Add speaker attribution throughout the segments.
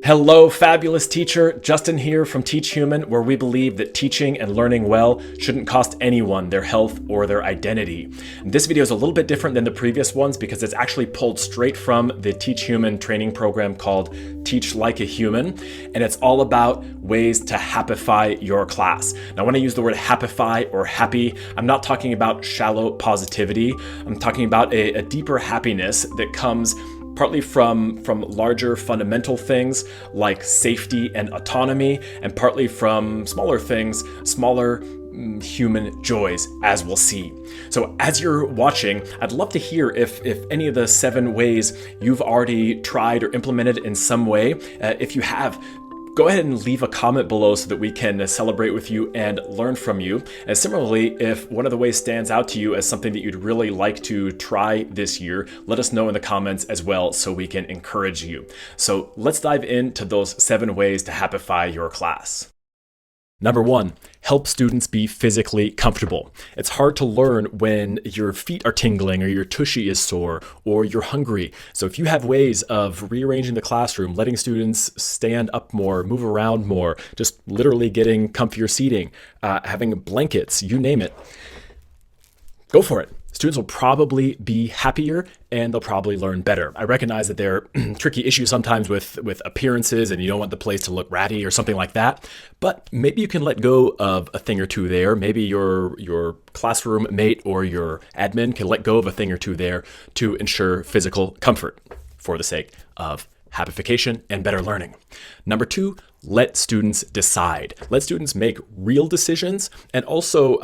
Speaker 1: Hello, fabulous teacher. Justin here from TeachHuman, where we believe that teaching and learning well shouldn't cost anyone their health or their identity. This video is a little bit different than the previous ones because it's actually pulled straight from the TeachHuman training program called Teach Like a Human, and it's all about ways to happify your class. Now, when I use the word happify or happy, I'm not talking about shallow positivity. I'm talking about a deeper happiness that comes partly from larger fundamental things like safety and autonomy, and partly from smaller things, smaller human joys, as we'll see. So as you're watching, I'd love to hear if any of the 7 ways you've already tried or implemented in some way. If you have, go ahead and leave a comment below so that we can celebrate with you and learn from you. And similarly, if one of the ways stands out to you as something that you'd really like to try this year, let us know in the comments as well so we can encourage you. So let's dive into those 7 ways to happify your class. Number 1, help students be physically comfortable. It's hard to learn when your feet are tingling or your tushy is sore or you're hungry. So if you have ways of rearranging the classroom, letting students stand up more, move around more, just literally getting comfier seating, having blankets, you name it, go for it. Students will probably be happier and they'll probably learn better. I recognize that there are tricky issues sometimes with appearances and you don't want the place to look ratty or something like that, but maybe you can let go of a thing or two there. Maybe your classroom mate or your admin can let go of a thing or two there to ensure physical comfort for the sake of happification and better learning. Number 2, let students decide. Let students make real decisions and also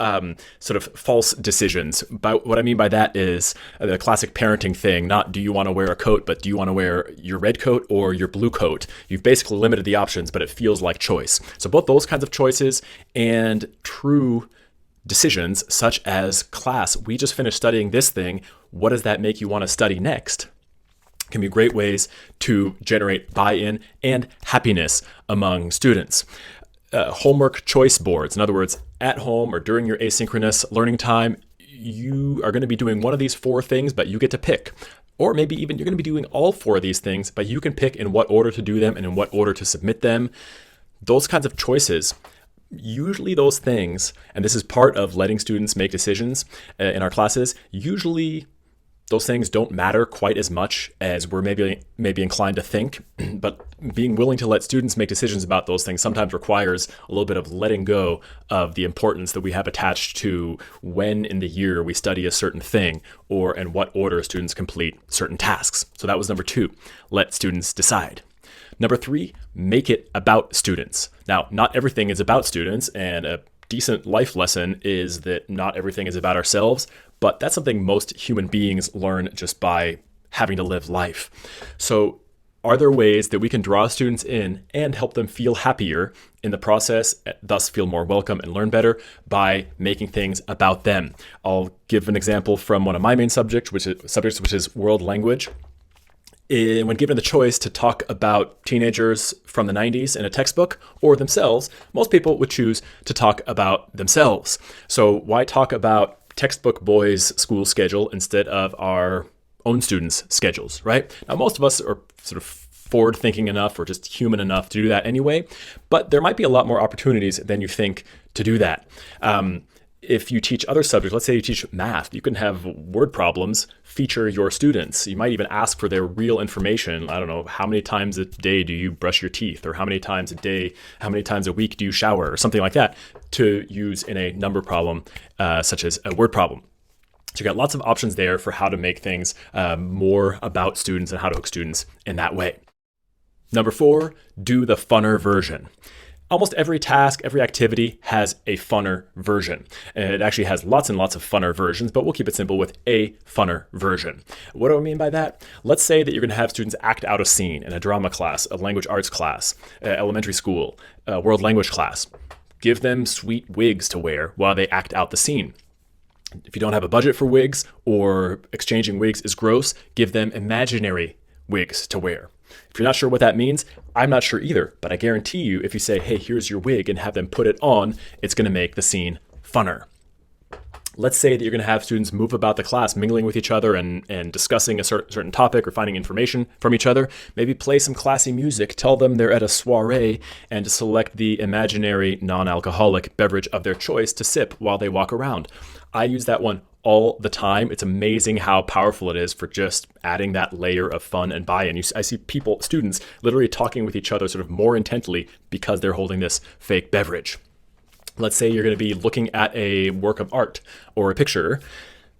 Speaker 1: sort of false decisions. But what I mean by that is the classic parenting thing, not do you want to wear a coat, but do you want to wear your red coat or your blue coat? You've basically limited the options, but it feels like choice. So both those kinds of choices and true decisions, such as class, we just finished studying this thing. What does that make you want to study next? Can be great ways to generate buy-in and happiness among students. Homework choice boards. In other words, at home or during your asynchronous learning time, you are going to be doing one of these 4 things, but you get to pick. Or maybe even you're going to be doing all 4 of these things, but you can pick in what order to do them and in what order to submit them. Those kinds of choices. Usually those things, and this is part of letting students make decisions in our classes, usually those things don't matter quite as much as we're maybe inclined to think, but being willing to let students make decisions about those things sometimes requires a little bit of letting go of the importance that we have attached to when in the year we study a certain thing or in what order students complete certain tasks. So that was number 2, let students decide. Number 3, make it about students. Now, not everything is about students, and a decent life lesson is that not everything is about ourselves, but that's something most human beings learn just by having to live life. So are there ways that we can draw students in and help them feel happier in the process, thus feel more welcome and learn better by making things about them? I'll give an example from one of my main subjects, which is world language. When given the choice to talk about teenagers from the 90s in a textbook or themselves, most people would choose to talk about themselves. So why talk about textbook boys' school schedule instead of our own students' schedules, right? Now, most of us are sort of forward-thinking enough or just human enough to do that anyway, but there might be a lot more opportunities than you think to do that. If you teach other subjects, let's say you teach math, you can have word problems feature your students. You might even ask for their real information. I don't know, how many times a day do you brush your teeth? Or how many times a week do you shower? Or something like that to use in a number problem, such as a word problem. So you got lots of options there for how to make things more about students and how to hook students in that way. Number 4, do the funner version. Almost every task, every activity has a funner version. And it actually has lots and lots of funner versions, but we'll keep it simple with a funner version. What do I mean by that? Let's say that you're going to have students act out a scene in a drama class, a language arts class, elementary school, world language class. Give them sweet wigs to wear while they act out the scene. If you don't have a budget for wigs or exchanging wigs is gross, give them imaginary wigs to wear. If you're not sure what that means, I'm not sure either, but I guarantee you if you say, hey, here's your wig and have them put it on, it's going to make the scene funner. Let's say that you're going to have students move about the class, mingling with each other and discussing a certain topic or finding information from each other. Maybe play some classy music, tell them they're at a soiree, and to select the imaginary non-alcoholic beverage of their choice to sip while they walk around. I use that one all the time. It's amazing how powerful it is for just adding that layer of fun and buy-in. I see students literally talking with each other sort of more intently because they're holding this fake beverage. Let's say you're going to be looking at a work of art or a picture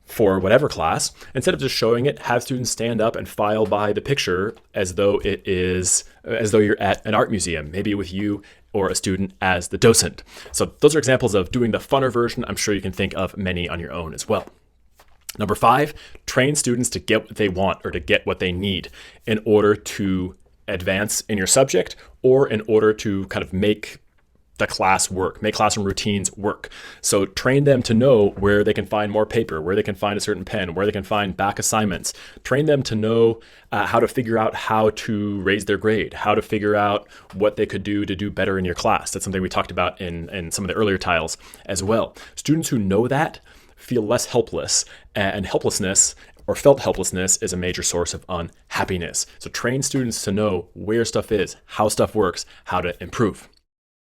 Speaker 1: for whatever class. Instead of just showing it, have students stand up and file by the picture as though you're at an art museum, maybe with you or a student as the docent. So those are examples of doing the funner version. I'm sure you can think of many on your own as well. Number 5, train students to get what they want or to get what they need in order to advance in your subject or in order to kind of make the class work, make classroom routines work. So train them to know where they can find more paper, where they can find a certain pen, where they can find back assignments. Train them to know how to figure out how to raise their grade, how to figure out what they could do to do better in your class. That's something we talked about in some of the earlier tiles as well. Students who know that feel less helpless, and helplessness or felt helplessness is a major source of unhappiness. So train students to know where stuff is, how stuff works, how to improve.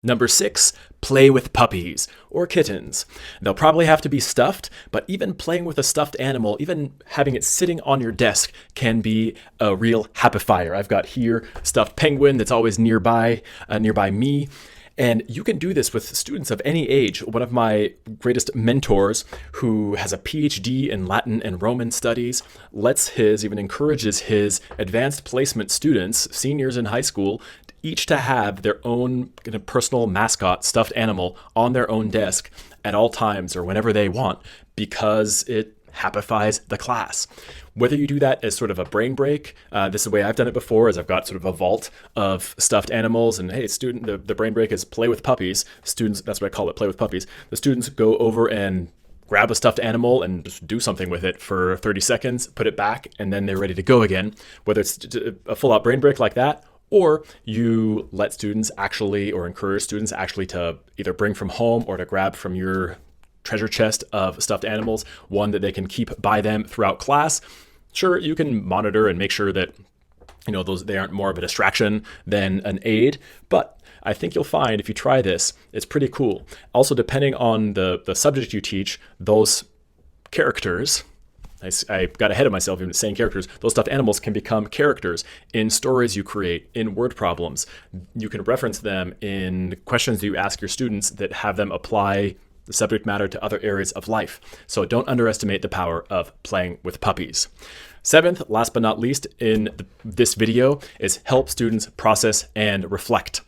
Speaker 1: Number 6, play with puppies or kittens. They'll probably have to be stuffed, but even playing with a stuffed animal, even having it sitting on your desk can be a real Happify. I've got here a stuffed penguin that's always nearby me. And you can do this with students of any age. One of my greatest mentors, who has a PhD in Latin and Roman studies, even encourages his advanced placement students, seniors in high school, each to have their own personal mascot, stuffed animal, on their own desk at all times or whenever they want, because it Happifies the class. Whether you do that as sort of a brain break, this is the way I've done it before, is I've got sort of a vault of stuffed animals, and hey, the brain break is play with puppies. Students, that's what I call it, play with puppies. The students go over and grab a stuffed animal and just do something with it for 30 seconds, put it back, and then they're ready to go again. Whether it's a full-out brain break like that, or you let students actually, or encourage students actually to either bring from home or to grab from your treasure chest of stuffed animals, one that they can keep by them throughout class. Sure, you can monitor and make sure that they aren't more of a distraction than an aid, but I think you'll find if you try this, it's pretty cool. Also, depending on the subject you teach, those characters, I got ahead of myself even saying characters, those stuffed animals can become characters in stories you create, in word problems. You can reference them in questions that you ask your students that have them apply the subject matter to other areas of life. So don't underestimate the power of playing with puppies. 7th, last but not least in this video, is help students process and reflect.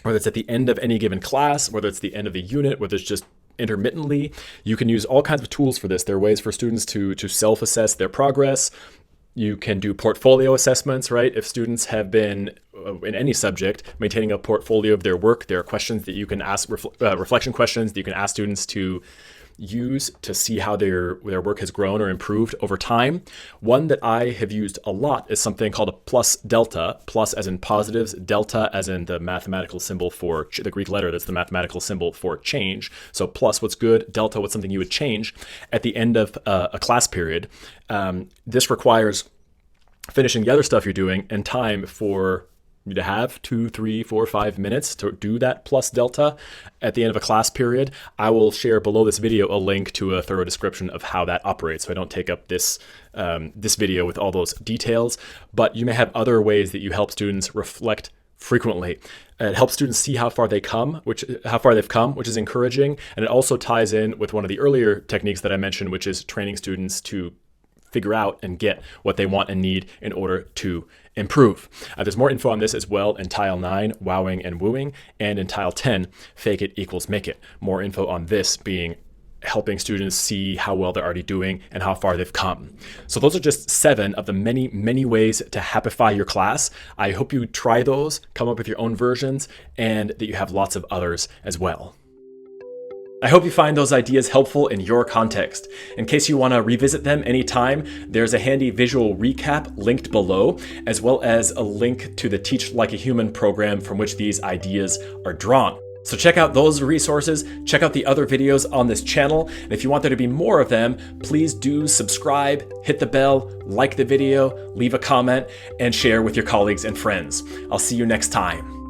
Speaker 1: Whether it's at the end of any given class, whether it's the end of the unit, whether it's just intermittently, you can use all kinds of tools for this. There are ways for students to self-assess their progress. You can do portfolio assessments, right? If students have been, in any subject, maintaining a portfolio of their work, there are questions that you can ask, reflection questions that you can ask students to use to see how their work has grown or improved over time. One that I have used a lot is something called a PlusDelta, plus as in positives, delta as in the mathematical symbol for the Greek letter that's the mathematical symbol for change. So plus what's good, delta what's something you would change at the end of a class period. This requires finishing the other stuff you're doing and time for you to have 2, 3, 4, 5 minutes to do that plus delta at the end of a class period. I will share below this video a link to a thorough description of how that operates, so I don't take up this video with all those details. But you may have other ways that you help students reflect frequently. It helps students see how far they've come, which is encouraging, and it also ties in with one of the earlier techniques that I mentioned, which is training students to figure out and get what they want and need in order to improve. There's more info on this as well in Tile 9, Wowing and Wooing, and in Tile 10, Fake It Equals Make It. More info on this being helping students see how well they're already doing and how far they've come. So those are just 7 of the many, many ways to happify your class. I hope you try those, come up with your own versions, and that you have lots of others as well. I hope you find those ideas helpful in your context. In case you want to revisit them anytime, there's a handy visual recap linked below, as well as a link to the Teach Like a Human program from which these ideas are drawn. So check out those resources, check out the other videos on this channel, and if you want there to be more of them, please do subscribe, hit the bell, like the video, leave a comment, and share with your colleagues and friends. I'll see you next time.